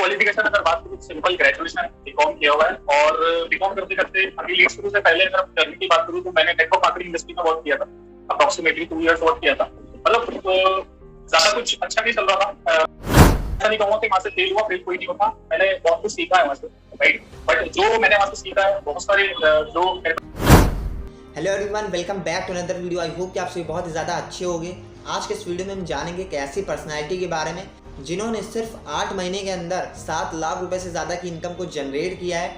Qualification अगर बात करूँ, सिंपल ग्रेजुएशन बीकॉम किया हुआ है और बीकॉम करते करते अभी लीड शुरू से पहले अगर जर्नी की बात करूँ तो मैंने नेटवर्क मार्केटिंग इंडस्ट्री में वर्क किया था। अप्रोक्सीमेटली 2 इयर्स वर्क किया था। मतलब ज्यादा कुछ अच्छा नहीं चल रहा था। ऐसा नहीं कहूँगा कि वहां से फेल हुआ, फेल कोई नहीं होता। मैंने बहुत कुछ सीखा है वहां से, राइट। बट जो मैंने वहां से सीखा है, बहुत सारे जो hello everyone, welcome back to another video. I hope कि आप सभी बहुत ज़्यादा अच्छे होंगे। आज के इस वीडियो में हम जानेंगे एक ऐसी पर्सनैलिटी के बारे में जिन्होंने सिर्फ 8 महीने के अंदर 7 लाख रुपए से ज़्यादा की इनकम को जनरेट किया है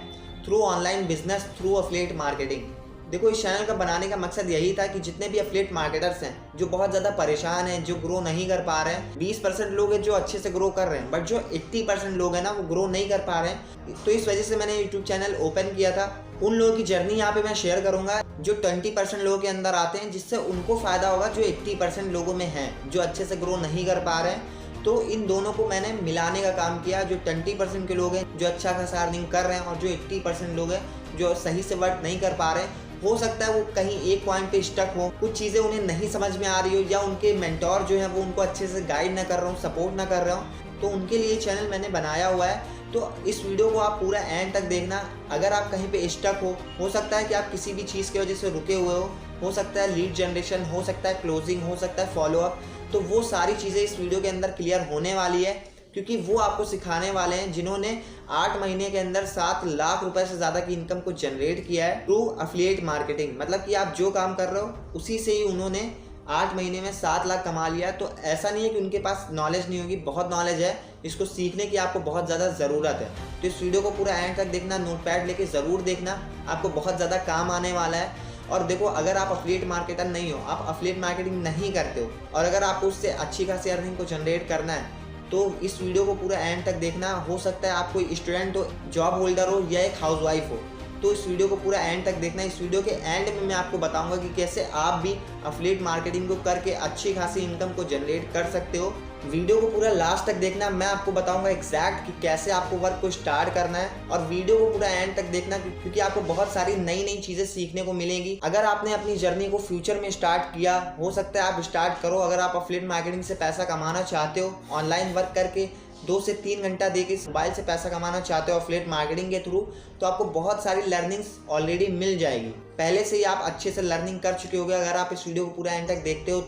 through online business, through affiliate marketing. देखो, इस चैनल का बनाने का मकसद यही था कि जितने भी एफिलिएट मार्केटर्स हैं जो बहुत ज़्यादा परेशान हैं, जो ग्रो नहीं कर पा रहे हैं, 20% लोग हैं जो अच्छे से ग्रो कर रहे हैं, बट जो 80% लोग हैं ना, वो ग्रो नहीं कर पा रहे हैं। तो इस वजह से मैंने यूट्यूब चैनल ओपन किया था। उन लोगों की जर्नी यहाँ पे मैं शेयर करूंगा जो 20% लोगों के अंदर आते हैं, जिससे उनको फ़ायदा होगा जो 80% लोगों में हैं जो अच्छे से ग्रो नहीं कर पा रहे हैं। तो इन दोनों को मैंने मिलाने का काम किया। जो 20% के लोग हैं जो अच्छा खासा अर्निंग कर रहे हैं और जो 80% लोग हैं जो सही से वर्क नहीं कर पा रहे हैं। हो सकता है वो कहीं एक पॉइंट पे स्टक हो, कुछ चीज़ें उन्हें नहीं समझ में आ रही हो, या उनके मेंटोर जो है वो उनको अच्छे से गाइड ना कर रहा हूँ, सपोर्ट ना कर रहा हूँ। तो उनके लिए चैनल मैंने बनाया हुआ है। तो इस वीडियो को आप पूरा एंड तक देखना। अगर आप कहीं पे स्टक हो सकता है कि आप किसी भी चीज़ की वजह से रुके हुए हो सकता है लीड जनरेशन, हो सकता है क्लोजिंग, हो सकता है फॉलोअप। तो वो सारी चीज़ें इस वीडियो के अंदर क्लियर होने वाली है, क्योंकि वो आपको सिखाने वाले हैं जिन्होंने 8 महीने के अंदर 7 लाख रुपए से ज़्यादा की इनकम को जनरेट किया है थ्रू एफिलिएट मार्केटिंग। मतलब कि आप जो काम कर रहे हो उसी से ही उन्होंने 8 महीने में 7 लाख कमा लिया। तो ऐसा नहीं है कि उनके पास नॉलेज नहीं होगी, बहुत नॉलेज है। इसको सीखने की आपको बहुत ज़्यादा ज़रूरत है। तो इस वीडियो को पूरा एंड तक देखना, नोटपैड लेके ज़रूर देखना, आपको बहुत ज़्यादा काम आने वाला है। और देखो, अगर आप एफिलिएट मार्केटर नहीं हो, आप एफिलिएट मार्केटिंग नहीं करते हो, और अगर आपको उससे अच्छी खासी अर्निंग को जनरेट करना है, तो इस वीडियो को पूरा एंड तक देखना। हो सकता है आप कोई स्टूडेंट हो, जॉब होल्डर हो, या एक हाउसवाइफ हो, तो इस वीडियो को पूरा एंड तक देखना। इस वीडियो के एंड में मैं आपको बताऊंगा कि कैसे आप भी एफिलिएट मार्केटिंग को करके अच्छी खासी इनकम को जनरेट कर सकते हो। वीडियो को पूरा लास्ट तक देखना। मैं आपको बताऊंगा एग्जैक्ट कि कैसे आपको वर्क को स्टार्ट करना है, और वीडियो को पूरा एंड तक देखना, क्योंकि आपको बहुत सारी नई नई चीज़ें सीखने को मिलेंगी। अगर आपने अपनी जर्नी को फ्यूचर में स्टार्ट किया, हो सकता है आप स्टार्ट करो। अगर आप एफिलिएट मार्केटिंग से पैसा कमाना चाहते हो, ऑनलाइन वर्क करके 2 से 3 घंटा देके मोबाइल से पैसा कमाना चाहते हो एफिलिएट मार्केटिंग के थ्रू, तो आपको बहुत सारी लर्निंग्स ऑलरेडी मिल जाएगी। पहले से ही आप अच्छे से लर्निंग कर चुके होगे। अगर आप इस वीडियो को पूरा एंड तक देखते हो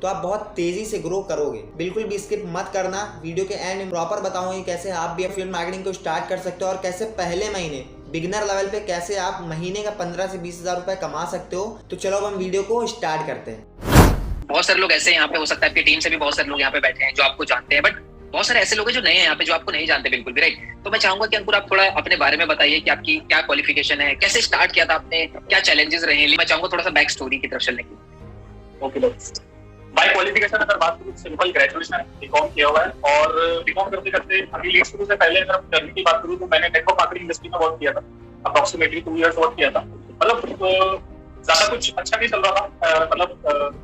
तो आप बहुत तेजी से ग्रो करोगे। बिल्कुल भी स्किप मत करना। वीडियो के एंड में प्रॉपर बताऊंगी कैसे आप भी एफिलिएट मार्केटिंग को स्टार्ट कर सकते हो, और कैसे पहले महीने बिगिनर लेवल पे कैसे आप महीने का 15 से 20 हज़ार रुपए कमा सकते हो। तो चलो अब हम वीडियो को स्टार्ट करते हैं। बहुत सारे लोग ऐसे यहाँ पे, हो सकता है आपकी टीम से भी बहुत सारे लोग यहाँ पे बैठे हैं जो आपको जानते हैं, बट बहुत सारे ऐसे लोग हैं जो नए हैं यहाँ पे, जो आपको नहीं जानते बिल्कुल भी, राइट। तो मैं चाहूंगा कि अंकुर आप थोड़ा अपने बारे में बताइए कि आपकी क्या क्वालिफिकेशन है, कैसे स्टार्ट किया था आपने, क्या चैलेंजेस रहे। मैं चाहूंगा थोड़ा सा बैक स्टोरी की तरफ चलने की। ओके, बाय क्वालिफिकेशन अगर बात करूँ, सिंपल ग्रेजुएशन बीकॉम किया हुआ है और बीकॉम करते करते अभी लीड शुरू से पहले अगर जर्नी की बात करूँ तो मैंने नेटवर्क मार्केटिंग इंडस्ट्री में वर्क किया था। अप्रोक्सीमेटली 2 इयर्स वर्क किया था। मतलब ज्यादा कुछ अच्छा नहीं चल रहा था। मतलब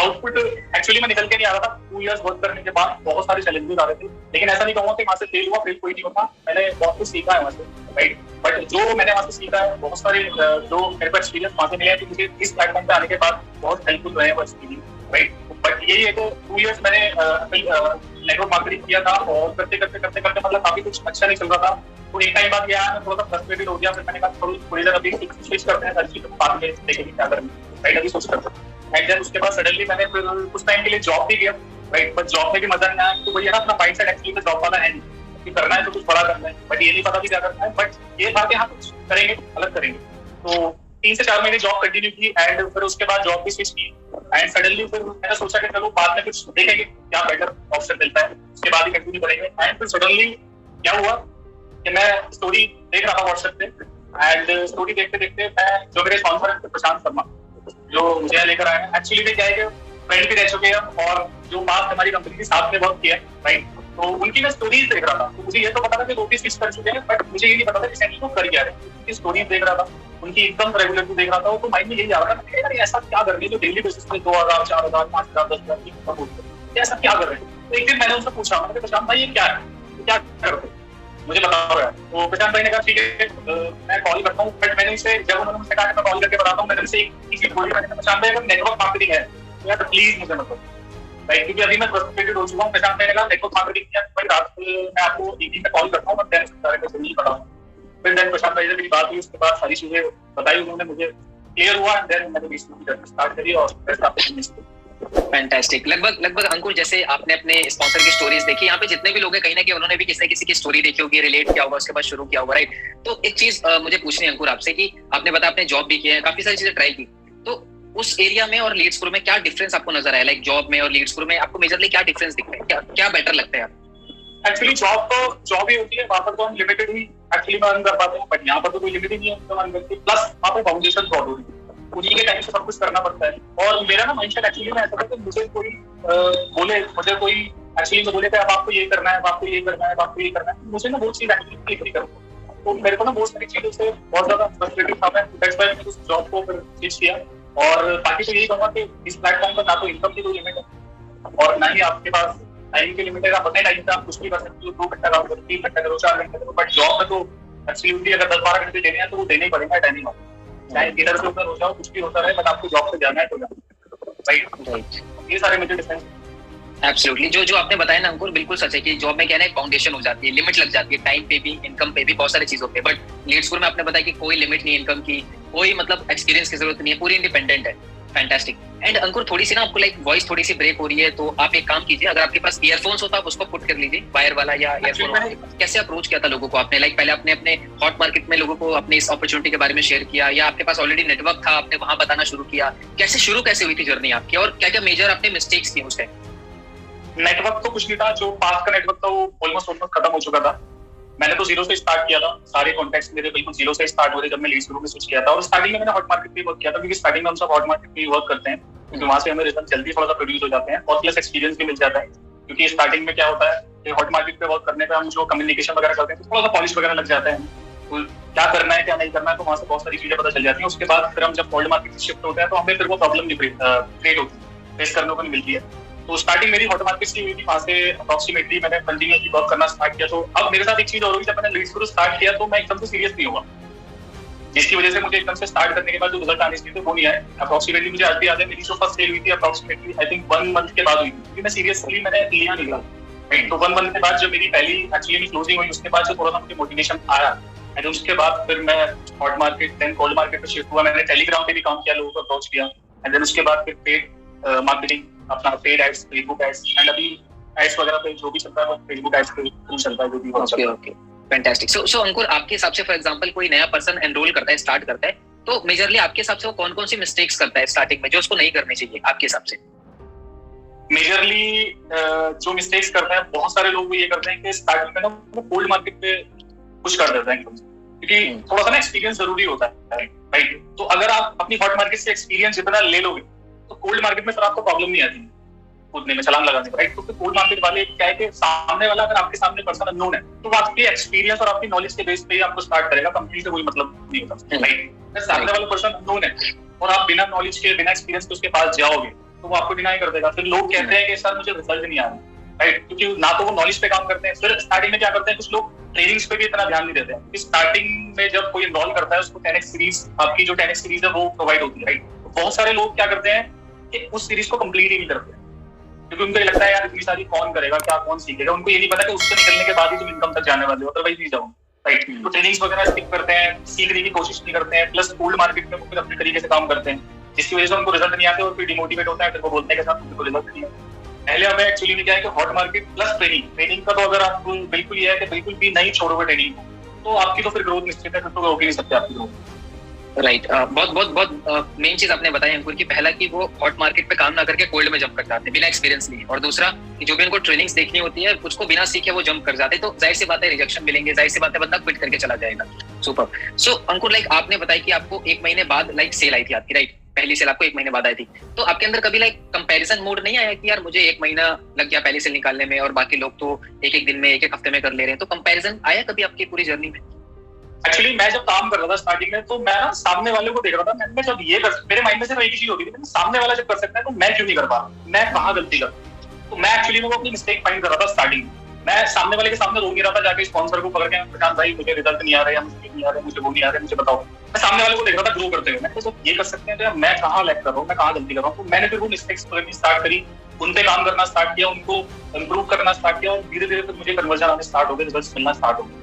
आउटपुट एक्चुअली में निकल के नहीं आ रहा था। 2 इयर्स वर्क करने के बाद बहुत सारे चैलेंजेस आ रहे थे, लेकिन ऐसा नहीं कहूँगा कि वहां से फेल हुआ, फेल कोई नहीं होता। मैंने बहुत कुछ सीखा है वहां से, राइट। बट जो मैंने वहां से सीखा है, बहुत सारे जो मेरे को एक्सपीरियंस वहां से मिले हैं, तो मुझे इस प्लेटफॉर्म पे आने के बाद बहुत हेल्पफुल रहे हैं वो एक्सपीरियंस, राइट। बट यही है, तो 2 इयर्स मैंने नेटवर्क मार्केटिंग किया था और करते करते करते करते मतलब काफी कुछ अच्छा नहीं चल रहा था। तो एक टाइम बाद आया, मैं थोड़ा सा फ्रस्ट्रेटेड हो गया। फिर मैंने कहा थोड़ी देर अभी स्विच करते हैं, हर चीज बाद में देखेंगे क्या करेंगे, राइट। अभी सोच करते हैं। एंड देन उसके बाद सडनली मैंने फिर कुछ टाइम के लिए जॉब भी किया, राइट। बट जॉब में भी मजा नहीं आया। तो वही है ना, अपना माइंड सेट एक्चुअली में जॉब वाला है नहीं कि करना है तो कुछ बड़ा करना है, बट ये नहीं पता भी क्या करना है। बट ये था कि हाँ कुछ करेंगे, अलग करेंगे। तो 3 से 4 महीने जॉब कंटिन्यू की, एंड फिर उसके बाद जॉब भी स्विच की। एंड सडनली फिर मैंने सोचा कि चलो बाद में कुछ देखेंगे क्या बेटर ऑप्शन मिलता है, उसके बाद ही कंटिन्यू करेंगे। एंड फिर सडनली क्या हुआ कि मैं स्टोरी देख रहा था व्हाट्सएप पे, एंड स्टोरी देखते देखते मैं, जो मेरे स्पॉन्सर है प्रशांत शर्मा, जो मुझे लेकर आए हैं, एक्चुअली में क्या है कि फ्रेंड भी रह चुके हैं और जो पास हमारी कंपनी के साथ में वर्क किया है, राइट। तो उनकी मैं स्टोरीज देख रहा था। तो मुझे ये तो पता था कि 2 स्विच कर चुके हैं, बट मुझे ये नहीं पता था कि सेंट्रल कर क्या है। उनकी स्टोरीज देख रहा था, उनकी इनकम रेगुलरली देख रहा था। तो माइंड में यही आ रहा था कि यार ऐसा क्या कर रहे हैं जो डेली बेसिस पे 2000, 4000, 5000, 10,000 की इनकम होती है, ऐसा क्या कर रहे हैं। तो एक दिन मैंने उनसे पूछा, मैंने प्रशांत भाई ये क्या है, क्या कर रहे हैं, मुझे बताओ यार। तो प्रशांत भाई ने कहा ठीक है मैं कॉल करता हूँ। बट मैंने उनसे, जब उन्होंने मुझसे कहा मैं कॉल करके बताता हूँ, मैंने उनसे एक चीज बोली, मैंने प्रशांत भाई अगर नेटवर्क मार्केटिंग है तो यार प्लीज मुझे मतलब, राइट, क्योंकि अभी मैं फ्रस्ट्रेटेड हो चुका हूँ। मैं मैंने कहा नेटवर्क मार्केटिंग किया, भाई रात मैं आपको इवनिंग में कॉल करता हूँ, मैं देन सारे को नहीं पढ़ा। फिर देन प्रशांत भाई से मेरी बात हुई, उसके बाद सारी चीजें बताई उन्होंने, मुझे क्लियर हुआ, एंड देन मैंने बिजनेस की जर्नी स्टार्ट करी और फिर फैंटास्टिक। लगभग अंकुर, जैसे आपने अपने स्पॉन्सर की स्टोरीज देखी, यहाँ पे जितने भी लोग हैं कहीं ना कहीं उन्होंने भी किसी न किसी की स्टोरी देखी होगी, रिलेट किया होगा, उसके बाद शुरू किया होगा, राइट। तो एक चीज मुझे पूछनी है अंकुर आपसे कि आपने बताया आपने जॉब भी किया है, काफी सारी चीजें ट्राई की, तो उस एरिया में और लीड स्क्रू में क्या डिफरेंस आपको नजर आया? लाइक जॉब में और लीड स्क्रू में आपको मेजरली क्या डिफरेंस दिख रहा है, क्या बेटर लगता है आपको? एक्चुअली जॉब तो जॉब ही होती है, वहां पर तो हम लिमिटेड ही एक्चुअली में अर्न कर पाते हैं, बट यहाँ पर तो कोई लिमिट ही नहीं है इनकम अर्न करके। प्लस वहाँ पर फाउंडेशन बहुत हो रही है, उन्हीं के टाइम से सब कुछ करना पड़ता है। और मेरा ना माइंडसेट एक्चुअली में ऐसा था कि मुझे कोई एक्चुअली में बोले थे अब आपको ये करना है, अब आपको ये करना है, अब आपको ये करना है, मुझे ना वो चीज एक्चुअली क्लिक नहीं करूँ। तो मेरे को ना बहुत सारी चीजों से बहुत ज्यादा फ्रस्ट्रेटेड था मैं, दैट्स व्हाई मैंने उस जॉब को फिर स्विच किया। और बाकी तो यही कहूंगा कि इस प्लेटफॉर्म पर ना तो इनकम की कोई लिमिट है और ना ही आपके पास टाइम की लिमिट है। आप अपने टाइम से आप कुछ भी कर सकते हो, 2 घंटा काम करो, 3 घंटा करो, 4 घंटे करो, बट जॉब में तो एक्चुअली अगर 10-12 घंटे देने हैं तो वो देने ही पड़ेगा टाइमिंग में, चाहे इधर से उधर हो जाओ, कुछ भी होता रहे, बट आपको जॉब पे जाना है तो राइट। ये सारे मेजर डिफरेंस। एब्सोल्युटली, जो आपने बताया ना अंकुर, बिल्कुल सच है कि जॉब में क्या है, फाउंडेशन हो जाती है, लिमिट लग जाती है, टाइम पे भी, इनकम पे भी, बहुत सारी चीजों पे। बट लीड स्कूल में आपने बताया कि कोई लिमिट नहीं इनकम की, कोई मतलब एक्सपीरियंस की जरूरत नहीं है, पूरी इंडिपेंडेंट है। फैंटास्टिक। एंड अंकुर, थोड़ी सी ना आपको लाइक वॉइस थोड़ी सी ब्रेक हो रही है, तो आप एक काम कीजिए, अगर आपके पास ईयरफोन्स होता है आप उसको पुट कर लीजिए, वायर वाला या ईयरफोन। कैसे अप्रोच किया था लोगों को आपने? लाइक पहले आपने अपने हॉट मार्केट में लोगों को अपनी इस अपॉर्चुनिटी के बारे में शेयर किया, या आपके पास ऑलरेडी नेटवर्क था, आपने वहां बताना शुरू किया? कैसे हुई थी जर्नी आपकी, और क्या क्या मेजर आपने मिस्टेक्स किए उस टाइम? नेटवर्क तो कुछ नहीं था, जो पास का नेटवर्क था वो ऑलमोस्ट खत्म हो चुका था। मैंने तो जीरो से स्टार्ट किया था, सारे कॉन्टैक्ट्स मेरे बिल्कुल जीरो से स्टार्ट हुए थे जब मैं लीड स्कूल में स्विच किया था। और स्टार्टिंग में मैंने हॉट मार्केट पे वर्क किया था, क्योंकि स्टार्टिंग में हम सब हॉट मार्केट पे वर्क करते हैं, क्योंकि वहां से हमें रिजल्ट जल्दी थोड़ा सा प्रोड्यूस हो जाते हैं और प्लस एक्सपीरियंस भी मिल जाता है। क्योंकि स्टार्टिंग में क्या होता है कि हॉट मार्केट पे वर्क करने पे हम जो कम्युनिकेशन वगैरह करते हैं तो थोड़ा सा पॉलिश वगैरह लग जाता है, तो क्या करना है क्या नहीं करना है, तो वहां से बहुत सारी चीजें पता चल जाती है। उसके बाद फिर हम जब कोल्ड मार्केट से शिफ्ट होते हैं तो हमें फिर वो प्रॉब्लम नहीं क्रिएट होती, फेस करने को नहीं मिलती है। तो स्टार्टिंग मेरी हॉट मार्केट से हुई थी, वहां से अप्रॉक्सीमेटली मैंने कंटिन्यूअसली वर्क करना स्टार्ट किया। तो अब मेरे साथ एक चीज और हुई, जब मैंने लीड स्कूल स्टार्ट किया तो मैं एकदम से सीरियस नहीं हुआ, जिसकी वजह से मुझे एकदम से स्टार्ट करने के बाद जो रिजल्ट आने चाहिए थे वो नहीं आए। अप्रॉक्सीमेटली मुझे आज भी याद है, मेरी जो फर्स्ट सेल हुई थी अप्रॉक्सीमेटली आई थिंक 1 मंथ के बाद हुई थी, क्योंकि मैं सीरियसली मैंने लिया नहीं था। तो 1 मंथ के बाद जब मेरी पहली एक्चुअली क्लोजिंग हुई, उसके बाद से थोड़ा सा मुझे मोटिवेशन आया, एंड उसके बाद फिर मैं hot market then cold market पे शिफ्ट हुआ। मैंने टेलीग्राम पे भी काम किया, लोगों को अप्रोच किया, एंड देन उसके बाद फिर पेड मार्केटिंग, अपना paid ads, Facebook ads, and अभी एड्स वगैरह पे जो भी चलता है वो फेसबुक एड्स पे चलता है, जो भी ओके फैंटास्टिक। सो अंकुर, आपके हिसाब से फॉर एग्जांपल कोई नया पर्सन एनरोल करता है, स्टार्ट करता है, तो मेजरली आपके हिसाब से वो कौन-कौन सी मिस्टेक्स करता है स्टार्टिंग में जो उसको नहीं करनी चाहिए आपके हिसाब से? मेजरली जो मिस्टेक्स करते हैं बहुत सारे लोग ये करते हैं कि स्टार्टिंग में ना वो कोल्ड मार्केट पे पुश कर देते हैं, क्योंकि थोड़ा सा ना एक्सपीरियंस जरूरी होता है, राइट। तो अगर आप अपनी हॉट मार्केट से एक्सपीरियंस जितना ले लोगे तो कोल्ड मार्केट में फिर आपको प्रॉब्लम नहीं आती कूदने में, छलांग लगाने में, राइट। तो कोल्ड मार्केट वाले क्या है कि सामने वाला अगर आपके सामने पर्सन अननोन है तो आपके एक्सपीरियंस और आपकी नॉलेज के बेस पे ही आपको स्टार्ट करेगा, कंपनी से कोई मतलब नहीं होता, राइट। सामने वाला पर्सन अननोन है और आप बिना नॉलेज के बिना एक्सपीरियंस के उसके पास जाओगे तो वो आपको डिनाई कर देगा। फिर लोग कहते हैं कि सर मुझे रिजल्ट नहीं आ रहा, राइट, क्योंकि ना तो वो नॉलेज पे काम करते हैं। फिर स्टार्टिंग में क्या करते हैं, कुछ लोग ट्रेनिंग्स पे भी इतना ध्यान नहीं देते हैं। स्टार्टिंग में जब कोई इनरोल करता है उसको 10x सीरीज, आपकी जो 10x सीरीज है वो प्रोवाइड होती है, राइट। तो बहुत सारे लोग क्या करते हैं कि उस सीरीज को कंप्लीट ही नहीं करते, क्योंकि उनको ये लगता है यार इतनी सारी कौन करेगा, क्या कौन सीखेगा। उनको ये नहीं पता कि उससे निकलने के बाद ही तुम इनकम तक जाने वाले हो, अदरवाइज नहीं जाओ, राइट। तो ट्रेनिंग्स वगैरह स्किप करते हैं, सीखने की कोशिश नहीं करते हैं, प्लस कोल्ड मार्केट में वो फिर अपने तरीके से काम करते हैं, जिसकी वजह से उनको रिजल्ट नहीं आते और फिर डिमोटिवेट होता है, फिर वो बोलते हैं कि साहब तुमको रिजल्ट नहीं है। पहले हमें एक्चुअली में क्या है कि हॉट मार्केट प्लस ट्रेनिंग का तो अगर आप बिल्कुल ये है कि बिल्कुल भी नहीं छोड़ोगे ट्रेनिंग तो आपकी तो फिर ग्रोथ निश्चित है, फिर तो होगी नहीं सकते आपकी ग्रोथ, राइट। बहुत मेन चीज आपने बताई अंकुर की, पहला कि वो हॉट मार्केट पे काम ना करके कोल्ड में जंप कर जाते हैं बिना एक्सपीरियंस लिए, और दूसरा कि जो भी उनको ट्रेनिंग्स देखनी होती है उसको बिना सीखे वो जंप कर जाते हैं, तो जाहिर सी बात है रिजेक्शन मिलेंगे, जाहिर सी बात है बंदा क्विट करके चला जाएगा। सुपर। सो अंकुर, लाइक आपने बताया कि आपको 1 महीने बाद लाइक सेल आई थी आपकी, राइट, पहली सेल आपको 1 महीने बाद आई थी, तो आपके अंदर कभी लाइक कंपैरिजन मूड नहीं आया कि यार मुझे 1 महीना लग गया पहली सेल निकालने में और बाकी लोग तो एक दिन में, एक हफ्ते में कर ले रहे हैं, तो कंपैरिजन आया कभी आपकी पूरी जर्नी में? एक्चुअली मैं जब काम कर रहा था स्टार्टिंग में तो मैं ना सामने वाले को देख रहा था, मैं जब ये कर, मेरे माइंड में सिर्फ एक ही चीज होती थी, सामने वाला जब कर सकता है तो मैं क्यों नहीं कर पा रहा, मैं कहाँ गलती कर। तो मैं एक्चुअली वो अपनी मिस्टेक फाइंड कर रहा था स्टार्टिंग में। मैं सामने वाले के सामने रो नहीं रहा था जाके स्पॉन्सर को पकड़ के, प्रशांत भाई मुझे रिजल्ट नहीं आ रहा है, मुझे नहीं आ रहा है, मुझे वो नहीं आ रहा है, मुझे बताओ। मैं सामने वाले को देख रहा था ग्रो करते हुए, मैं तो ये कर सकते हैं तो मैं कहाँ लैग कर रहा हूँ, मैं कहाँ गलती कर रहा हूँ। तो मैंने फिर वो मिस्टेक्स करनी स्टार्ट करी, उन पे काम करना स्टार्ट किया, उनको इम्प्रूव करना स्टार्ट किया और धीरे धीरे फिर मुझे कन्वर्जन आने स्टार्ट हो गए, रिजल्ट्स मिलना स्टार्ट हो गए।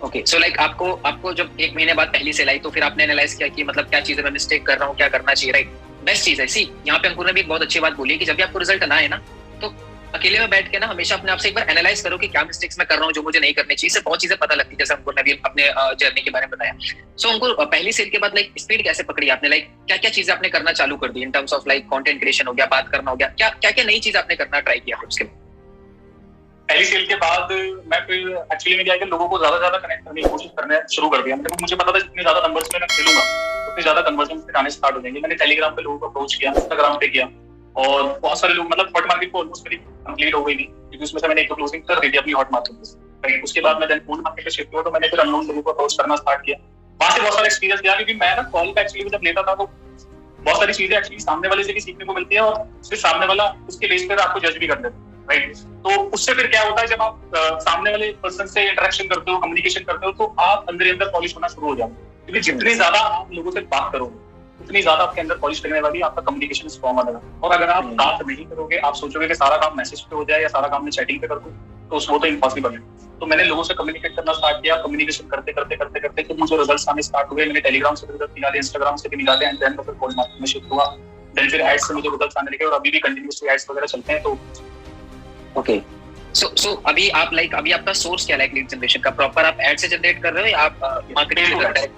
ओके, सो लाइक आपको जब 1 महीने बाद पहली सेल आई तो फिर आपने एनालाइज किया कि मतलब क्या चीजें मैं मिस्टेक कर रहा हूँ, क्या करना चाहिए, राइट? बेस्ट चीज है। सी यहाँ पे अंकुर ने भी एक बहुत अच्छी बात बोली है कि जब भी आपको रिजल्ट ना आए ना, तो अकेले में बैठ के ना हमेशा अपने आप से एक बार एनालाइज करो कि क्या मिस्टेक्स मैं कर रहा हूँ जो मुझे नहीं करनी चाहिए। इससे बहुत चीजें पता लगती है, जैसे अंकुर ने भी अपने जर्नी के बारे में बताया। सो अंकुर, पहली सेल के बाद लाइक स्पीड कैसे पकड़ी आपने? लाइक क्या क्या चीजें आपने करना चालू कर दी in terms of like content creation हो गया, बात करना हो गया, क्या क्या नई चीज आपने करना ट्राई किया उसके बाद? पहली सेल के बाद मैं फिर एक्चुअली में क्या है कि लोगों को ज्यादा कनेक्ट करने की कोशिश करना शुरू कर दिया। मतलब मुझे पता था जितने ज्यादा नंबर्स में मैं खेलूंगा उतने ज्यादा कन्वर्जन आने स्टार्ट हो जाएंगे। मैंने टेलीग्राम पे लोगों को अप्रोच किया, इंस्टाग्राम पे किया और बहुत सारे लोग, मतलब हॉट मार्केट को ऑलमोस्ट मेरी कंप्लीट हो गई थी क्योंकि उसमें से मैंने एक क्लोजिंग कर दी थी अपनी हॉट मार्केट में। राइट, उसके बाद मैं देन कोल्ड मार्केट पे शिफ्ट हुआ तो मैंने फिर अननोन लोगों को अप्रोच करना स्टार्ट किया। वहां से बहुत सारा एक्सपीरियंस दिया क्योंकि मैं ना कॉल पे एक्चुअली जब लेता था तो बहुत सारी चीजें एक्चुअली सामने वाले से भी सीखने को मिलती है और फिर सामने वाला उसके बेस पर आपको जज भी कर देता है। राइट, तो उससे फिर क्या होता है जब आप सामने वाले पर्सन से इंटरेक्शन करते हो, कम्युनिकेशन करते हो, तो आप अंदर अंदर पॉलिश होना शुरू हो जाते हो क्योंकि जितनी ज्यादा आप लोगों से बात करोगे उतनी ज्यादा आपके अंदर पॉलिश करने वाली आपका कम्युनिकेशन स्ट्रॉन्ग आएगा। और अगर आप बात नहीं करोगे, आप सोचोगे कि सारा काम मैसेज पे हो जाए या सारा काम मैं चैटिंग पे कर दूं, तो वो तो इम्पॉसिबल है। तो मैंने लोगों से कम्युनिकेट करना स्टार्ट किया, कम्युनिकेशन करते करते फिर मुझे रिजल्ट्स आने स्टार्ट हुए। मैंने टेलीग्राम से रिजल्ट निकाले, इंस्टाग्राम से भी निकाले एंड देन फिर कोल्ड मार्केट में शिफ्ट हुआ। देन फिर एड्स से मुझे रिजल्ट्स आने लगे और अभी भी कंटिन्यूअसली एड्स वगैरह चलते हैं। तो ओके, सो अभी आप लाइक अभी आपका सोर्स क्या है लीड जनरेशन का? प्रॉपर आप एड से जनरेट कर रहे हो या आप मार्केटिंग से करते हैं?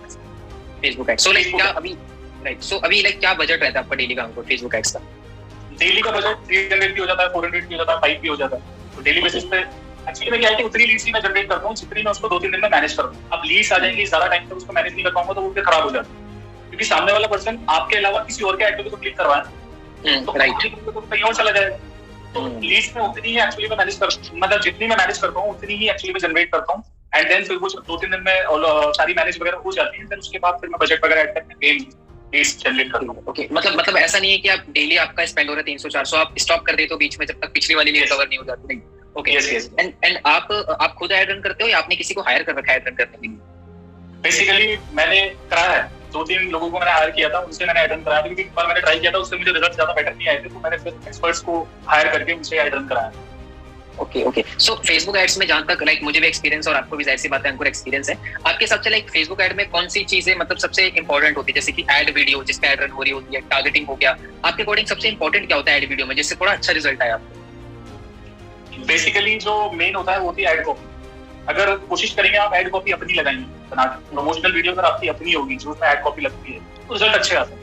Facebook ad. सो लाइक क्या अभी राइट, सो अभी लाइक क्या बजट रहता है आपका डेली का अंकुर फेसबुक एड्स का? डेली का बजट 300 भी हो जाता है, 400 भी हो जाता है, 5 भी हो जाता है। तो डेली बेसिस पे एक्चुअली मैं क्या है कि उतनी लीड्स ही मैं जनरेट करता हूँ जितनी मैं उसको 2-3 दिन में मैनेज करूँ। अब लीड्स आ जाएंगी, ज्यादा टाइम तक उसको मैनेज नहीं कर पाऊंगा तो वो फिर खराब हो जाता है क्योंकि सामने वाला पर्सन आपके अलावा किसी और के एक्टिविटी को क्लिक करवाए तो कहीं और चला जाएगा। तो लीड्स में उतनी ही एक्चुअली मैं मैनेज कर, मतलब जितनी मैं मैनेज करता हूँ उतनी ही एक्चुअली मैं जनरेट करता हूँ एंड देन फिर वो 2-3 दिन में सारी मैनेज वगैरह हो जाती है। फिर उसके बाद फिर मैं बजट वगैरह ऐड करके लीड्स जनरेट कर लूंगा। ओके, मतलब ऐसा नहीं है कि आप डेली आपका स्पेंड हो रहा है 300-400, आप स्टॉप कर देते हो बीच में जब तक पिछली वाली लीड कवर नहीं हो जाती? नहीं, ओके। एंड आप खुद ऐड रन करते हो या आपने किसी को हायर कर रखा है ऐड रन करने के लिए? बेसिकली मैंने कराया है, 2-3 लोगों को मैंने हायर किया था, उनसे मैंने ऐड रन कराया क्योंकि एक बार मैंने ट्राई किया था, उससे मुझे रिजल्ट ज्यादा बेटर नहीं आए थे तो मैंने फिर एक्सपर्ट्स को हायर करके उनसे ऐड रन कराया। ओके, सो फेसबुक एड्स में जहां तक लाइक मुझे भी एक्सपीरियंस और आपको भी जाहिर सी बात है अंकुर एक्सपीरियंस है, आपके हिसाब से लाइक फेसबुक एड में कौन सी चीजें मतलब सबसे इंपॉर्टेंट होती है? जैसे कि एड वीडियो जिस पे एड रन हो रही होती है, टारगेटिंग हो गया, आपके अकॉर्डिंग सबसे इंपॉर्टेंट क्या होता है एड वीडियो में जिससे थोड़ा अच्छा रिजल्ट आया आपको? बेसिकली जो मेन होता है वो होती है एड कॉपी। अगर कोशिश करेंगे आप एड कॉपी अपनी लगाएंगे, प्रमोशनल वीडियो अगर आपकी अपनी होगी जो उसमें एड कॉपी लगती है तो रिजल्ट अच्छे आते हैं।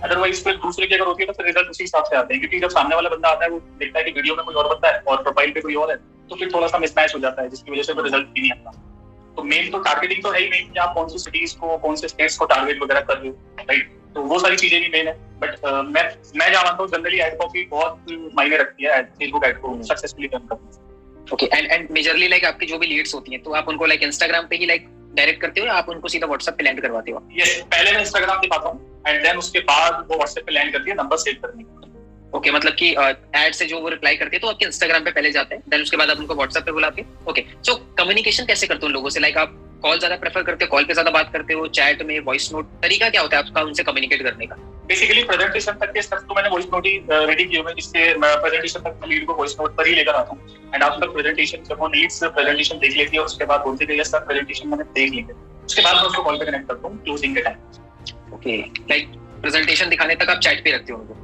अदरवाइज फिर दूसरे की अगर होती है तो फिर रिजल्ट उसी हिसाब से आते हैं क्योंकि जब सामने वाला बंदा आता है वो देखता है कि वीडियो में कोई और बंदा है और प्रोफाइल पे कोई और है तो फिर थोड़ा सा मिसमैच हो जाता है जिसकी वजह से फिर रिजल्ट भी नहीं आता। तो मेन तो टारगेटिंग तो है ही मेन कि आप कौन सी सिटीज को, कौन से स्टेट्स को टारगेट वगैरह कर रहे हो, राइट? तो वो सारी चीजें भी मेन है। बट मैं जहाँ मानता हूँ जनरली एड कॉपी बहुत मायने रखती है फेसबुक एड को सक्सेसफुली रन करने। ओके, एंड मेजरली लाइक आपकी जो भी लीड्स होती हैं तो आप उनको लाइक इंस्टाग्राम पे ही लाइक डायरेक्ट करते हो या आप उनको सीधा व्हाट्सएप पे लैंड करवाते हो? यस, पहले मैं इंस्टाग्राम पे पाता हूँ एंड देन उसके बाद वो व्हाट्सएप पे लैंड करती है नंबर सेव करने के। ओके, मतलब कि एड से जो वो रिप्लाई करते हैं तो आपके इंस्टाग्राम पे पहले जाते हैं, देन उसके बाद आप उनको व्हाट्सएप पे बुलाते हैं। ओके, सो कम्युनिकेशन कैसे करते हो लोगों से? लाइक आप कॉल ज्यादा प्रेफर करते हो, कॉल पे ज्यादा बात करते हो, चैट में, वॉइस नोट, तरीका क्या होता है आपका उनसे कम्युनिकेट करने का? बेसिकली प्रेजेंटेशन तक के स्टेप्स तो मैंने वॉइस नोट ही रेडी किए हुए, जिससे मैं प्रेजेंटेशन तक लीड को वॉइस नोट पर ही लेकर आता हूँ एंड आफ्टर प्रेजेंटेशन जब वो लीड्स प्रेजेंटेशन देख लेती है उसके बाद बोलती है यस सर प्रेजेंटेशन मैंने देख ली है, उसके बाद मैं उसको कॉल पे कनेक्ट करता हूँ क्लोजिंग के टाइम। ओके, लाइक प्रेजेंटेशन दिखाने तक आप चैट पे रखते हो उनको?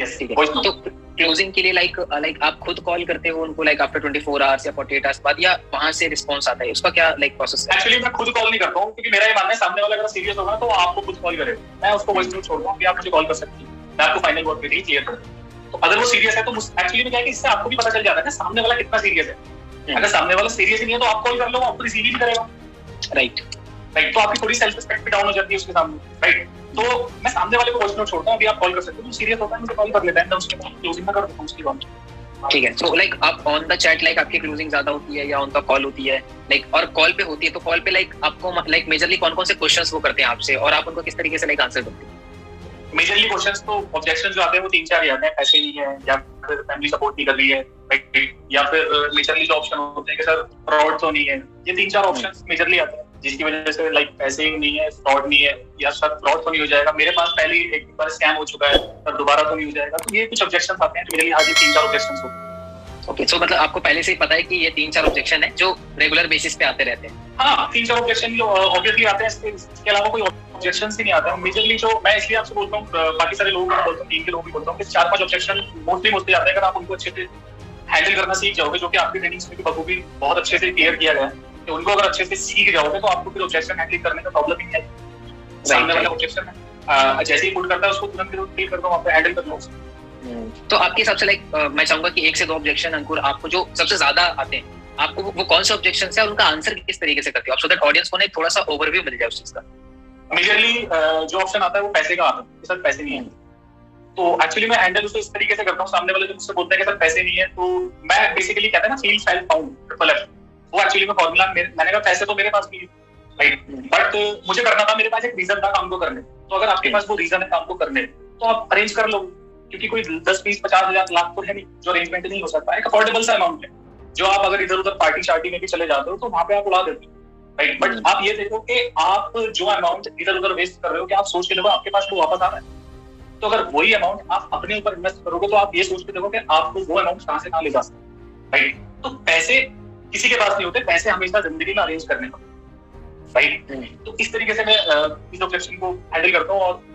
यस, ठीक है। तो क्लोजिंग के लिए लाइक आप खुद कॉल करते हो उनको लाइक आफ्टर 24 आवर्स या 48 आवर्स बाद, या वहां से रिस्पांस आता है? उसका क्या लाइक प्रोसेस है? एक्चुअली मैं खुद कॉल नहीं करता हूँ क्योंकि मेरा ये मानना है सामने वाला अगर सीरियस होगा तो आपको खुद कॉल करे, मैं उसको वॉइस नोट छोड़ता हूँ कि आप मुझे कॉल कर सकती हैं, मैं आपको फाइनल वर्ड पे ही क्लियर कर दूँ। तो अगर वो सीरियस है तो एक्चुअली में क्या है कि इससे आपको भी पता चल जाता है सामने वाला कितना सीरियस है। अगर सामने वाला सीरियस नहीं है तो आप कॉल कर लो, आपको रिसीव ही करेगा, राइट? तो आपकी थोड़ी सेल्फ रिस्पेक्ट भी डाउन हो जाती है उसके सामने, राइट? तो मैं सामने वाले को वॉइस नोट छोड़ता हूँ, अभी आप कॉल कर सकते हो, सीरियस होता है मुझे कॉल कर लेता है, मैं उसके बाद क्लोजिंग में कर देता हूँ उसकी कॉल। ठीक है, तो लाइक आप ऑन द चैट लाइक आपकी क्लोजिंग ज्यादा होती है या ऑन द कॉल होती है? लाइक और कॉल पे होती है तो कॉल पे लाइक आपको लाइक मेजरली कौन कौन से क्वेश्चंस वो करते हैं आपसे और आप उनको किस तरीके से लाइक आंसर करते हैं? मेजरली क्वेश्चंस तो ऑब्जेक्शन जो आते हैं वो 3-4 ही आते हैं, पैसे नहीं है या फिर फैमिली सपोर्ट नहीं कर रही है, राइट? या फिर मेजरली जो ऑप्शन होते हैं कि सर फ्रॉड तो नहीं है, ये 3-4 ऑप्शंस मेजरली आते हैं। जिसकी वजह से लाइक पैसे ही नहीं है, फ्रॉड नहीं है, या सर फ्रॉड तो नहीं हो जाएगा, मेरे पास पहले ही एक बार स्कैम हो चुका है, पर दोबारा तो नहीं हो जाएगा। तो ये कुछ ऑब्जेक्शन आते हैं, मेरे लिए आज ये 3-4 ऑब्जेक्शन होते हैं। ओके, सो मतलब आपको पहले से ही पता है कि ये 3-4 ऑब्जेक्शन है जो रेगुलर बेसिस पे आते रहते हैं। हाँ, 3-4 ऑब्जेक्शन ऑब्वियसली आते हैं, इसके अलावा कोई ऑब्जेक्शन ही नहीं आते हैं। मेजरली जो मैं इसलिए आपसे बोलता हूँ, बाकी सारे लोगों को बोलता हूँ, टीम के लोगों को बोलता हूँ कि 4-5 ऑब्जेक्शन मोस्टली आते हैं। अगर आप उनको अच्छे से हैंडल करना सीख जाओगे, जो कि आपकी ट्रेनिंग्स में भी बखूबी बहुत अच्छे से क्लियर किया गया है, कि उनको अगर अच्छे से सीख जाओगे तो आपको फिर ऑब्जेक्शन हैंडल करने का प्रॉब्लम ही नहीं है। सामने वाला ऑब्जेक्शन है, जैसे ही पुट करता है उसको तुरंत डील करता हूँ, आप हैंडल कर लो। तो आपके हिसाब से लाइक मैं चाहूंगा कि 1 से 2 ऑब्जेक्शन अंकुर आपको जो सबसे ज्यादा आते हैं, आपको वो कौन से ऑब्जेक्शन है और उनका आंसर किस तरीके से करते हो आप, सो दैट ऑडियंस को थोड़ा सा ओवरव्यू मिल जाए उस चीज का। मेजरली जो ऑप्शन आता है वो पैसे का आता है, सर पैसे नहीं है। तो एक्चुअली मैं हैंडल उसको इस तरीके से करता हूँ, सामने वाले जो मुझसे बोलते हैं कि सर पैसे नहीं है, तो मैं बेसिकली कहते हैं ना feel file found triple F, वो एक्चुअली में फॉर्मूला मैंने कहा पैसे तो मेरे पास भी है, राइट, बट मुझे करना था, मेरे पास एक रीजन था काम को करने। तो अगर आपके पास वो रीजन है काम को करने, तो आप अरेंज कर लो, क्योंकि कोई 10, 20, 50 हजार लाख तो है नहीं जो अरेंजमेंट नहीं हो सकता। एक अफोर्डेबल सा अमाउंट है जो आप अगर इधर उधर पार्टी शार्टी में भी चले जाते हो तो वहां पे आप उड़ा देते हो, राइट। बट आप ये देखो कि आप जो अमाउंट इधर उधर वेस्ट कर रहे हो, कि आप सोच के देखो आपके पास वो वापस आ रहा है। तो अगर वही अमाउंट आप अपने ऊपर इन्वेस्ट करोगे तो आप ये सोच के देखो कि आपको वो अमाउंट कहां से कहां ले जा सकते, राइट। तो पैसे किसी के पास नहीं होते, पैसे हमेशा जिंदगी में अरेंज करने को, राइट। तो इस तरीके से मैं इस ऑब्जेक्शन को हैंडल करता हूँ और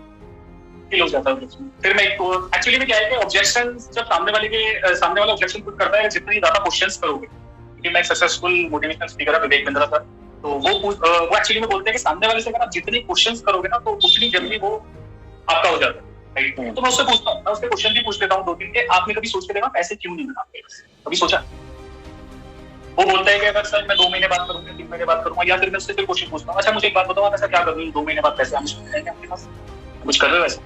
फील हो जाता है। फिर मैं एक्चुअली में क्या है कि ऑब्जेक्शन जब सामने वाला ऑब्जेक्शन पुट करता है, जितनी ज्यादा क्वेश्चंस करोगे, क्योंकि मैं सक्सेसफुल मोटिवेशनल स्पीकर है विवेक बिंद्रा सर, तो वो एक्चुअली में बोलते हैं कि सामने वाले से अगर आप जितनी क्वेश्चंस करोगे ना, तो उतनी जल्दी वो आपका हो जाता है, राइट। तो मैं उससे पूछता हूँ, मैं उससे क्वेश्चन भी पूछ लेता हूँ 2-3 के, आपने कभी सोच के देखा पैसे क्यों नहीं मिला आपके पास, कभी सोचा? वो बोलता है कि अगर सर मैं 2 महीने बाद करूंगा, 3 महीने बाद करूंगा, या फिर मैं उससे फिर क्वेश्चन पूछता हूँ, अच्छा मुझे एक बात बताओ, ऐसा क्या कर रही हूँ 2 महीने बाद पैसे आने चाहिए आपके पास, कुछ कर रहे हो वैसे?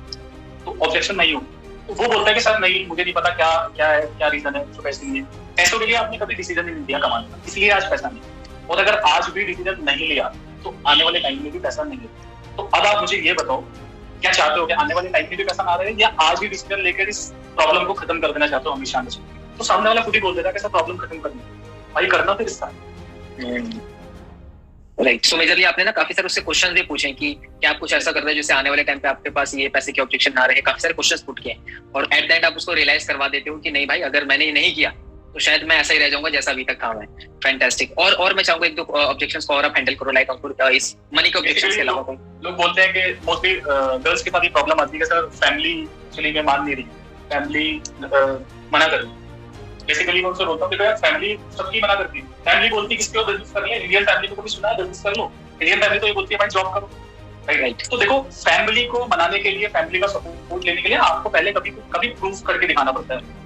तो ऑब्जेक्शन नहीं हो। तो वो बोलता है कि सर नहीं, मुझे नहीं पता क्या रीजन है, तो पैसे नहीं है। पैसों के लिए आपने कभी डिसीजन नहीं लिया कमाने का, इसलिए आज पैसा नहीं। और अगर आज भी डिसीजन नहीं लिया तो आने वाले टाइम में भी पैसा नहीं है। तो अब आप मुझे ये बताओ, क्या चाहते हो कि आने वाले टाइम में भी पैसा ना रहे, या आज ही डिसीजन लेकर इस प्रॉब्लम को खत्म कर देना चाहते हो हमेशा हमेशा? तो सामने वाला खुद ही बोल देता है कि सर प्रॉब्लम खत्म करनी भाई, करना फिर इसका, राइट। सो मेजरली आपने ना काफी सारे उससे क्वेश्चन भी पूछे कि क्या आप कुछ ऐसा कर रहे हैं जिससे आने वाले टाइम पे आपके पास ये पैसे के ऑब्जेक्शन ना रहे, काफी सारे क्वेश्चंस पुट किए, और एट द एंड आप उसको रियलाइज करवा देते हो कि नहीं भाई, अगर मैंने ये नहीं किया तो शायद मैं ऐसा ही रह जाऊंगा जैसा अभी तक था मैं। फैंटास्टिक। और मैं चाहूंगा 1-2 ऑब्जेक्शंस को और आप हैंडल करो, लाइक इस मनी के ऑब्जेक्शंस के अलावा कोई? लोग बोलते हैं कि मोस्टली गर्ल्स के साथ ये प्रॉब्लम आती है कि सर फैमिली एक्चुअली में मान नहीं रही, फैमिली मना कर रही। बेसिकली मैं उनसे बोलता हूँ कि यार फैमिली सबकी मना करती है, फैमिली बोलती है किसके और बिजनेस करनी है, इंडियन फैमिली को कभी सुना है बिजनेस कर लो, इंडियन फैमिली तो ये बोलती है भाई जॉब करो, राइट। तो देखो फैमिली को मनाने के लिए, फैमिली का सपोर्ट लेने के लिए आपको पहले कभी प्रूफ करके दिखाना पड़ता है,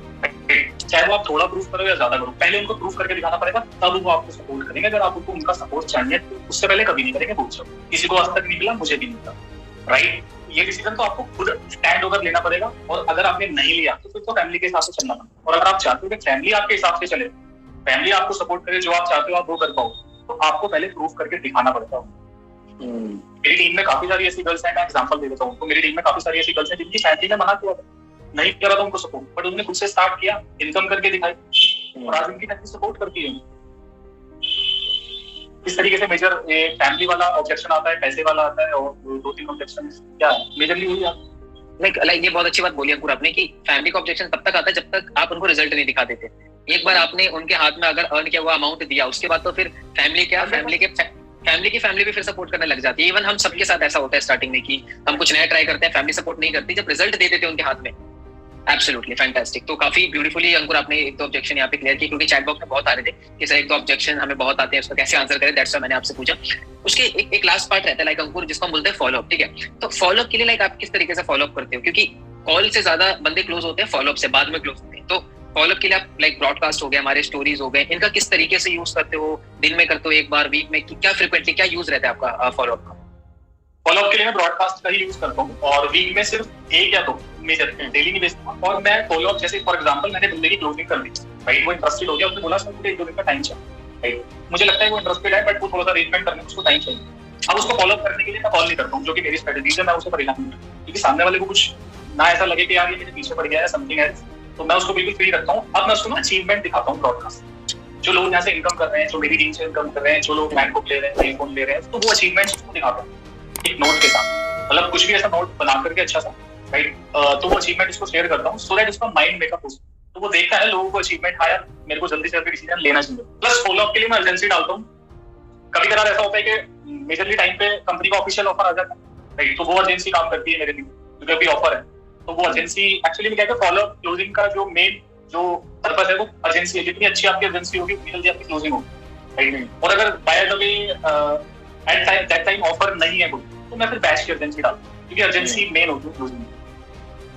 चाहे वो आप थोड़ा प्रूफ करो या ज्यादा करो, पहले उनको प्रूफ करके दिखाना पड़ेगा, तब वो आपको सपोर्ट करेंगे। अगर आप उनको उनका सपोर्ट चाहिए तो उससे पहले कभी नहीं करेंगे, पूछ लो। किसी को आज तक नहीं मिला, मुझे भी नहीं मिला, राइट। ये डिसीजन तो आपको खुद स्टैंड ओवर लेना पड़ेगा, और अगर आपने नहीं लिया तो फिर तो फैमिली के हिसाब से चलना पड़ेगा। और अगर आप चाहते हो कि फैमिली आपके हिसाब से चले, फैमिली आपको सपोर्ट करे, जो आप चाहते हो आप वो कर पाओ, तो आपको पहले प्रूफ करके दिखाना पड़ता है। मेरी टीम में काफी सारी ऐसी गर्ल्स हैं, मैं एग्जांपल दे देता हूँ। तो मेरी टीम में काफी सारी ऐसी गर्ल्स हैं जिनकी फैमिली ने मना किया था, नहीं करा था उनको सपोर्ट, बट उन्होंने खुद से स्टार्ट किया, इनकम करके दिखाई, और आज उनकी फैमिली सपोर्ट करती है। इस तरीके से मेजर फैमिली वाला ऑब्जेक्शन आता है, पैसे वाला आता है, और 2-3 ऑब्जेक्शन क्या मेजरली हुई लाइक ये बहुत अच्छी बात बोली अंकुर आपने कि फैमिली का ऑब्जेक्शन तब तक आता है जब तक आप उनको रिजल्ट नहीं दिखा देते। एक बार आपने उनके हाथ में अगर अर्न किया हुआ अमाउंट दिया, उसके बाद तो फिर फैमिली की फैमिली भी फिर सपोर्ट करने लग जाती है। इवन हम सबके साथ ऐसा होता है स्टार्टिंग में कि हम कुछ नया ट्राई करते हैं, फैमिली सपोर्ट नहीं करती, जब रिजल्ट दे देते हैं उनके हाथ में। Absolutely fantastic. तो काफी ब्यूटीफुली अंकुर आपने 1-2 ऑब्जेक्शन यहाँ पे क्लियर किए, क्योंकि चैट बॉक्स में बहुत आ रहे थे कि सर 1-2 ऑब्जेक्शन हमें बहुत आते हैं, उसको कैसे आंसर करें, दैट्स व्हाई मैंने आपसे पूछा। उसके एक लास्ट पार्ट रहता है लाइक अंकुर, जिसको हम बोलते हैं फॉलोअप, ठीक है। तो फॉलोअप के लिए लाइक आप किस तरीके से फॉलोअप करते हो, क्योंकि कॉल से ज्यादा बंदे क्लोज होते हैं, फॉलोअप से बाद में क्लोज होते हैं। तो फॉलोअप के लिए आप लाइक ब्रॉडकास्ट हो गए, हमारे स्टोरीज हो गए, इनका किस तरीके से यूज करते हो? दिन में करते हो, एक बार वीक में, क्या फ्रिक्वेंटली क्या यूज रहता है आपका फॉलोअप का? फॉलोअप के लिए मैं ब्रॉडकास्ट का ही यूज करता हूँ, और वीक में सिर्फ 1 या 2 मेजर, डेली नहीं बेचता हूँ। और मैं फॉलोअप जैसे फॉर एग्जांपल मैंने बंदे की क्लोजिंग कर दी, राइट, वो इंटरेस्टेड हो गया, उसने बोला सर मुझे 1-2 दिन का टाइम चाहिए, राइट, मुझे लगता है वो इंटरेस्टेड है, बट वो थोड़ा सा अरेंजमेंट करने में उसको टाइम चाहिए। अब उसको फॉलोअप करने के लिए मैं कॉल नहीं करता हूँ, जो कि मेरी स्ट्रेटजी है, मैं उसे परिणाम नहीं करता, क्योंकि सामने वाले को कुछ ना ऐसा लगे कि यार ये मेरे पीछे पड़ गया है समथिंग है, तो मैं उसको बिल्कुल फ्री रखता हूँ। अब मैं उसको ना अचीवमेंट दिखाता हूँ ब्रॉडकास्ट, जो लोग यहाँ से इनकम कर रहे हैं, जो मेरी टीम से इनकम कर रहे हैं, जो लोग मैकबुक ले रहे हैं, आईफोन ले रहे हैं, तो वो अचीवमेंट्स उसको दिखाता हूँ एक नोट के साथ, मतलब कुछ भी ऐसा नोट बना करके अच्छा सा, राइट। तो वो अचीवमेंट इसको शेयर करता हूँ सो दैट उसका माइंड मेकअप हो, तो वो देखता है लोगों को अचीवमेंट आया, मेरे को जल्दी से जल्दी डिसीजन लेना चाहिए। प्लस फॉलोअप के लिए मैं अर्जेंसी डालता हूँ। कभी कभार ऐसा होता है कि मेजरली टाइम पे कंपनी का ऑफिशियल ऑफर आ जाता है, राइट, तो वो एजेंसी काम करती है मेरे लिए, क्योंकि अभी ऑफर है, तो वो एजेंसी एक्चुअली में क्या है, फॉलोअप क्लोजिंग का जो मेन जो पर्पस है वो एजेंसी है। जितनी अच्छी आपकी एजेंसी होगी उतनी जल्दी आपकी क्लोजिंग होगी, राइट। और अगर by the way at that time offer नहीं है कोई, तो मैं फिर बैच की एजेंसी डालता हूँ, क्योंकि एजेंसी मेन होती है क्लोजिंग।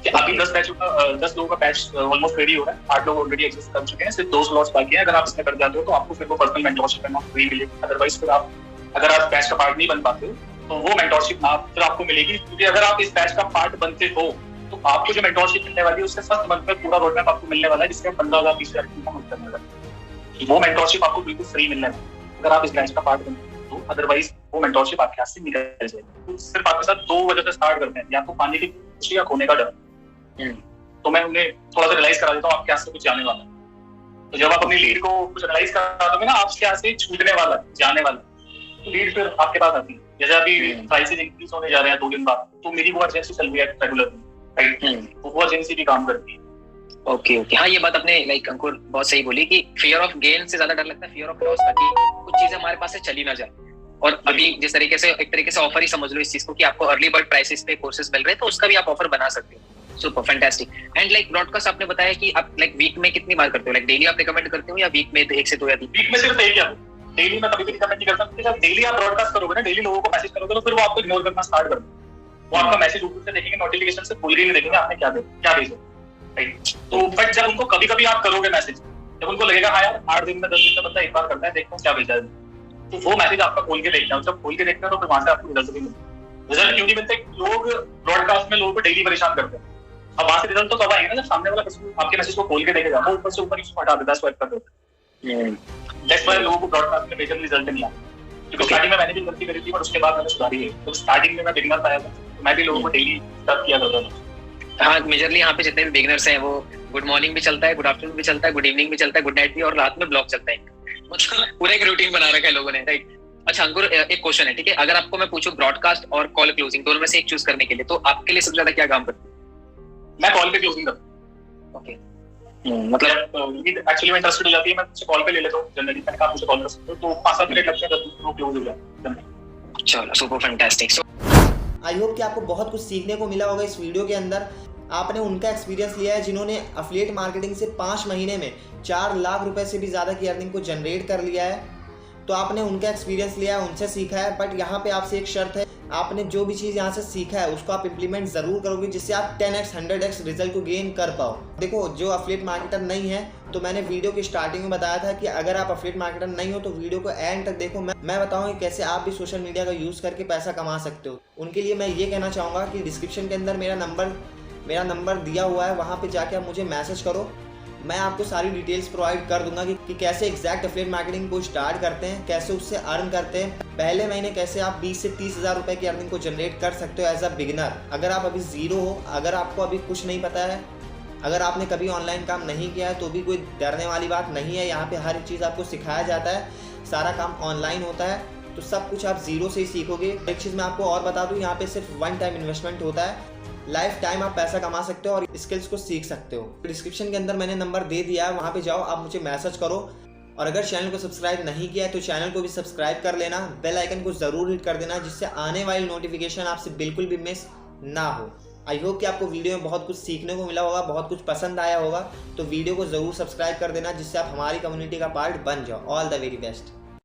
अभी 10 लोगों का बैच ऑलमोस्ट रेडी हो रहा है, 8 लोग ऑलरेडी एग्जिस्ट कर चुके हैं, सिर्फ 2 स्लॉट्स बाकी हैं। अगर आप इसमें कर जाते हो तो आपको फिर वो पर्सनल मेंटरशिप करना फ्री मिलेगी। अदरवाइज फिर आप अगर आप बैच का पार्ट नहीं बन पाते हो तो वो मेंटरशिप फिर आपको मिलेगी, क्योंकि अगर आप इस बैच का पार्ट बनते हो तो आपको जो मेंटरशिप मिलने वाली है उससे 7 मंथ में पूरा रोड मैप आपको मिलने वाला है, जिससे 15,000 20,000 की इनकम करने वाला है। वो मेंटरशिप आपको बिल्कुल फ्री मिलने वाला है अगर आप इस बैच का पार्ट बनते हो। तो अदरवाइज वो मेंटरशिप आपके हाथ से निकल जाएगी। तो सिर्फ आपके साथ 2 वजह से स्टार्ट करते हैं, या तो पाने की खुशी या खोने का डर। तो मैं उन्हें थोड़ा सा रियलाइज करा देता हूँ आपके हाथ से कुछ जाने वाला है। तो जब आप अपनी लीड को कुछ रियलाइज करा दोगे ना आपके हाथ से छूटने वाला जाने वाला, तो लीड फिर आपके पास आती है। जैसे अभी प्राइसेस इंक्रीज होने जा रहे हैं 2 दिन बाद, तो मेरी वो एजेंसी चल रही है रेगुलर, राइट, तो वो एजेंसी भी काम करती है। ओके ओके, हाँ ये बात आपने लाइक अंकुर बहुत सही बोली कि फियर ऑफ गेन से ज्यादा डर लगता है फियर ऑफ लॉस का, कि कुछ चीजें हमारे पास से चली ना जाए। और अभी जिस तरीके से एक तरीके से ऑफर ही समझ लो इस चीज को कि आपको अर्ली बर्ड प्राइसेस पे कोर्सेज मिल रहे हैं, तो उसका भी आप ऑफर बना सकते हो। Super fantastic. And like broadcast आपने बताया कि आप लाइक वीक में कितनी बार करते हो, लाइक डेली आप रिकमेंड करते हो या वीक में 1 से 2 या 3? वीक में सिर्फ एक या डेली मैं कभी भी रिकमेंड नहीं करता, क्योंकि जब डेली आप ब्रॉडकास्ट करोगे ना, डेली लोगों को मैसेज करोगे, तो फिर वो आपको इग्नोर करना स्टार्ट कर देंगे। वो आपका मैसेज ऊपर से देखेंगे, नोटिफिकेशन से पूरी नहीं देखेंगे आपने क्या भेजा, राइट। तो बट जब उनको कभी कभी आप करोगे मैसेज, जब उनको लगेगा हाँ यार 8 दिन में 10 दिन में बंदा एक बार करता है, देखता हूँ क्या भेजा है, तो वो मैसेज आपका खोल के देखना है। जब खोल के देखते हैं तो फिर वहां से आपको रिजल्ट भी मिलता है। रिजल्ट क्यों नहीं मिलते? लोग ब्रॉडकास्ट में लोगों को डेली परेशान करते हैं। अब वहां से रिजल्ट तो तब आएगा ना जब सामने वाला आपके मैसेज को खोल के देखेगा, वो ऊपर से ऊपर इसको हटा देता है, स्वाइप कर देता है। दैट्स व्हाई लोगों को ब्रॉडकास्ट में मेजर रिजल्ट नहीं आता, क्योंकि स्टार्टिंग में मैंने भी गलती करी थी, पर उसके बाद मैंने सुधारी है। तो स्टार्टिंग में मैं बिगिनर आया था, तो मैं भी लोगों को डेली स्टार्ट किया करता था। हाँ, मेजरली यहाँ पे जितने भी बिगिनर्स हैं वो गुड मॉर्निंग भी चलता है, गुड आफ्टरनून भी चलता है, गुड इवनिंग भी चलता है, गुड नाइट भी, और रात में ब्लॉग चलता है। मतलब पूरा एक रूटीन बना रखा है लोगों ने, राइट। अच्छा अंकुर, एक क्वेश्चन है, ठीक है, अगर आपको मैं पूछूं ब्रॉडकास्ट और कॉल क्लोजिंग दोनों में से एक चूज करने के लिए, तो आपके लिए सबसे ज्यादा क्या काम करती है? मैं कॉल पे क्लोजिंग करता हूं। ओके, मतलब लीड एक्चुअली में इंटरेस्टेड हो जाती है, मैं उससे कॉल पे ले लेता हूं। जनरली मैंने कहा मुझे कॉल कर सकते हो, तो 5-7 मिनट लगते हैं तो क्लोज हो जाता है। चलो सुपर फैंटास्टिक। आई होप कि आपको बहुत कुछ सीखने को मिला होगा इस वीडियो के अंदर। आपने उनका एक्सपीरियंस लिया है जिन्होंने एफिलिएट मार्केटिंग से 5 महीने में 4 लाख रुपए से भी ज़्यादा की अर्निंग को जनरेट कर लिया है। तो आपने उनका एक्सपीरियंस लिया है, उनसे सीखा है। बट यहाँ पे आपसे एक शर्त है, आपने जो भी चीज़ यहाँ से सीखा है उसको आप इम्प्लीमेंट ज़रूर करोगे, जिससे आप 10x 100x रिजल्ट को गेन कर पाओ। देखो, जो एफिलिएट मार्केटर नहीं है, तो मैंने वीडियो की स्टार्टिंग में बताया था कि अगर आप एफिलिएट मार्केटर नहीं हो तो वीडियो को एंड तक देखो। मैं बताऊँ कि कैसे आप भी सोशल मीडिया का यूज़ करके पैसा कमा सकते हो। उनके लिए मैं ये कहना चाहूँगा कि डिस्क्रिप्शन के अंदर मेरा नंबर दिया हुआ है, वहाँ पे जाके आप मुझे मैसेज करो। मैं आपको सारी डिटेल्स प्रोवाइड कर दूंगा कि कैसे एग्जैक्ट एफिलिएट मार्केटिंग को स्टार्ट करते हैं, कैसे उससे अर्न करते हैं, पहले महीने कैसे आप 20 से 30 हज़ार रुपये की अर्निंग को जनरेट कर सकते हो एज अ बिगिनर। अगर आप अभी ज़ीरो हो, अगर आपको अभी कुछ नहीं पता है, अगर आपने कभी ऑनलाइन काम नहीं किया है, तो भी कोई डरने वाली बात नहीं है। यहाँ पे हर चीज़ आपको सिखाया जाता है, सारा काम ऑनलाइन होता है, तो सब कुछ आप ज़ीरो से ही सीखोगे। एक चीज़ मैं आपको और बता दूँ, यहाँ पे सिर्फ 1 टाइम इन्वेस्टमेंट होता है, लाइफ टाइम आप पैसा कमा सकते हो और स्किल्स को सीख सकते हो। डिस्क्रिप्शन के अंदर मैंने नंबर दे दिया है, वहाँ पे जाओ, आप मुझे मैसेज करो। और अगर चैनल को सब्सक्राइब नहीं किया है तो चैनल को भी सब्सक्राइब कर लेना, बेल आइकन को ज़रूर हिट कर देना, जिससे आने वाली नोटिफिकेशन आपसे बिल्कुल भी मिस ना हो। आई होप कि आपको वीडियो में बहुत कुछ सीखने को मिला होगा, बहुत कुछ पसंद आया होगा। तो वीडियो को ज़रूर सब्सक्राइब कर देना, जिससे आप हमारी कम्युनिटी का पार्ट बन जाओ। All the very best.